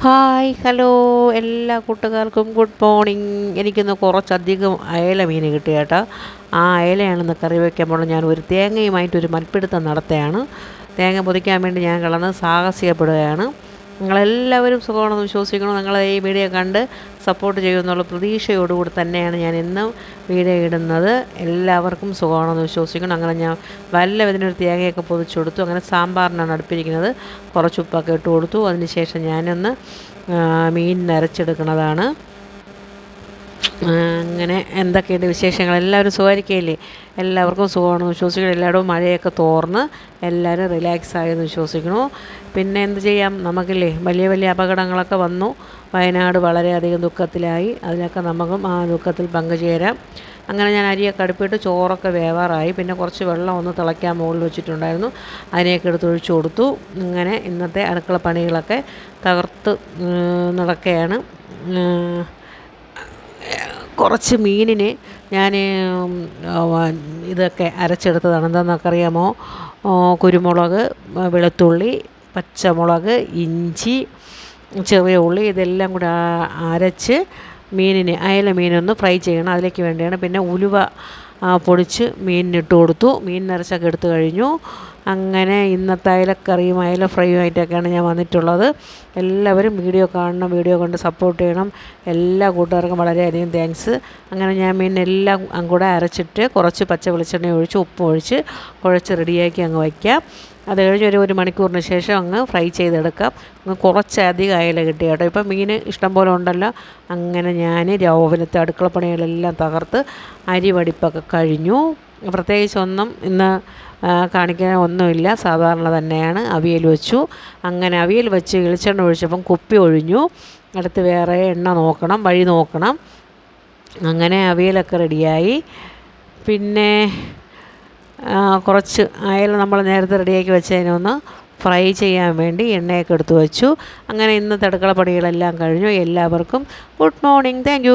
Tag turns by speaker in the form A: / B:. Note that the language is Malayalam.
A: ഹായ് ഹലോ എല്ലാ കൂട്ടുകാർക്കും ഗുഡ് മോർണിംഗ്. എനിക്കിന്ന് കുറച്ചധികം അയല മീൻ കിട്ടി കേട്ടോ. ആ അയലയാണെന്ന് കറി വയ്ക്കാൻ പോകണം. ഞാൻ ഒരു തേങ്ങയുമായിട്ടൊരു മൽപ്പിടുത്തം നടത്തുകയാണ്. തേങ്ങ പൊതിക്കാൻ വേണ്ടി ഞാൻ കിടന്ന് സാഹസികപ്പെടുകയാണ്. നിങ്ങളെല്ലാവരും സുഖമാണെന്ന് വിശ്വസിക്കണം. നിങ്ങൾ ഈ വീഡിയോ കണ്ട് സപ്പോർട്ട് ചെയ്യുമെന്നുള്ള പ്രതീക്ഷയോടുകൂടി തന്നെയാണ് ഞാൻ ഇന്നും വീഡിയോ ഇടുന്നത്. എല്ലാവർക്കും സുഖമാണെന്ന് വിശ്വസിക്കണം. അങ്ങനെ ഞാൻ വല്ലതിനൊരു തേങ്ങയൊക്കെ പൊതിച്ചു കൊടുത്തു. അങ്ങനെ സാമ്പാറിനാണ് അടുപ്പിരിക്കുന്നത്. കുറച്ച് ഉപ്പൊക്കെ ഇട്ട് കൊടുത്തു. അതിന് ശേഷം ഞാനൊന്ന് മീൻ നിറച്ചെടുക്കുന്നതാണ്. അങ്ങനെ എന്തൊക്കെയുണ്ട് വിശേഷങ്ങൾ? എല്ലാവരും സുഖമായിരിക്കുകയില്ലേ? എല്ലാവർക്കും സുഖമാണെന്ന് വിശ്വസിക്കണം. എല്ലായിടവും മഴയൊക്കെ തോർന്ന് എല്ലാവരും റിലാക്സ് ആയെന്ന് വിശ്വസിക്കണു. പിന്നെ എന്ത് ചെയ്യാം, നമുക്കില്ലേ വലിയ വലിയ അപകടങ്ങളൊക്കെ വന്നു. വയനാട് വളരെയധികം ദുഃഖത്തിലായി. അതിലൊക്കെ നമുക്കും ആ ദുഃഖത്തിൽ പങ്കുചേരാം. അങ്ങനെ ഞാൻ അരിയൊക്കെ അടുപ്പിട്ട് ചോറൊക്കെ വേവാറായി. പിന്നെ കുറച്ച് വെള്ളം ഒന്ന് തിളയ്ക്കാൻ മുകളിൽ വെച്ചിട്ടുണ്ടായിരുന്നു. അതിനെയൊക്കെ എടുത്ത് ഒഴിച്ചു കൊടുത്തു. ഇങ്ങനെ ഇന്നത്തെ അടുക്കള പണികളൊക്കെ തകർത്ത് നടക്കുകയാണ്. കുറച്ച് മീനിന് ഞാൻ ഇതൊക്കെ അരച്ചെടുത്തതാണ്. എന്താണെന്നൊക്കെ അറിയാമോ? കുരുമുളക്, വെളുത്തുള്ളി, പച്ചമുളക്, ഇഞ്ചി, ചെറിയ ഉള്ളി ഇതെല്ലാം കൂടി അരച്ച് അയല മീനൊന്ന് ഫ്രൈ ചെയ്യണം. അതിലേക്ക് വേണ്ടിയാണ്. പിന്നെ ഉലുവ പൊടിച്ച് മീനിട്ട് കൊടുത്തു. മീൻ നിറച്ചൊക്കെ എടുത്തു കഴിഞ്ഞു. അങ്ങനെ ഇന്നത്തെ അയലക്കറിയും അയല ഫ്രൈയും ആയിട്ടൊക്കെയാണ് ഞാൻ വന്നിട്ടുള്ളത്. എല്ലാവരും വീഡിയോ കാണണം, വീഡിയോ കണ്ട് സപ്പോർട്ട് ചെയ്യണം. എല്ലാ കൂട്ടുകാർക്കും വളരെയധികം താങ്ക്സ്. അങ്ങനെ ഞാൻ മീനെല്ലാം കൂടെ അരച്ചിട്ട് കുറച്ച് പച്ച വെളിച്ചെണ്ണ ഒഴിച്ച് ഉപ്പ് ഒഴിച്ച് കുഴച്ച് റെഡിയാക്കി അങ്ങ് വയ്ക്കാം. അത് കഴിഞ്ഞ് ഒരു മണിക്കൂറിന് ശേഷം അങ്ങ് ഫ്രൈ ചെയ്തെടുക്കാം. കുറച്ചധികം അയല കിട്ടി കേട്ടോ. ഇപ്പം മീൻ ഇഷ്ടം പോലെ ഉണ്ടല്ലോ. അങ്ങനെ ഞാൻ രാവിലത്തെ അടുക്കളപ്പണികളെല്ലാം തകർത്ത് അരി വടിപ്പൊക്കെ കഴിഞ്ഞു. പ്രത്യേകിച്ചൊന്നും ഇന്ന് കാണിക്കാൻ ഒന്നുമില്ല, സാധാരണ തന്നെയാണ്. അവിയൽ വെച്ചു. അങ്ങനെ അവിയൽ വെച്ച് വെളിച്ചെണ്ണ ഒഴിച്ചപ്പം കുപ്പി ഒഴിഞ്ഞു. അടുത്ത് വേറെ എണ്ണ നോക്കണം, വഴി നോക്കണം. അങ്ങനെ അവിയലൊക്കെ റെഡിയായി. പിന്നെ കുറച്ച് അയല നമ്മൾ നേരത്തെ റെഡിയാക്കി വെച്ചതിനൊന്ന് ഫ്രൈ ചെയ്യാൻ വേണ്ടി എണ്ണയൊക്കെ എടുത്ത് വെച്ചു. അങ്ങനെ ഇന്നത്തെ അടുക്കള പണികളെല്ലാം കഴിഞ്ഞു. എല്ലാവർക്കും ഗുഡ് മോർണിംഗ്. Thank you.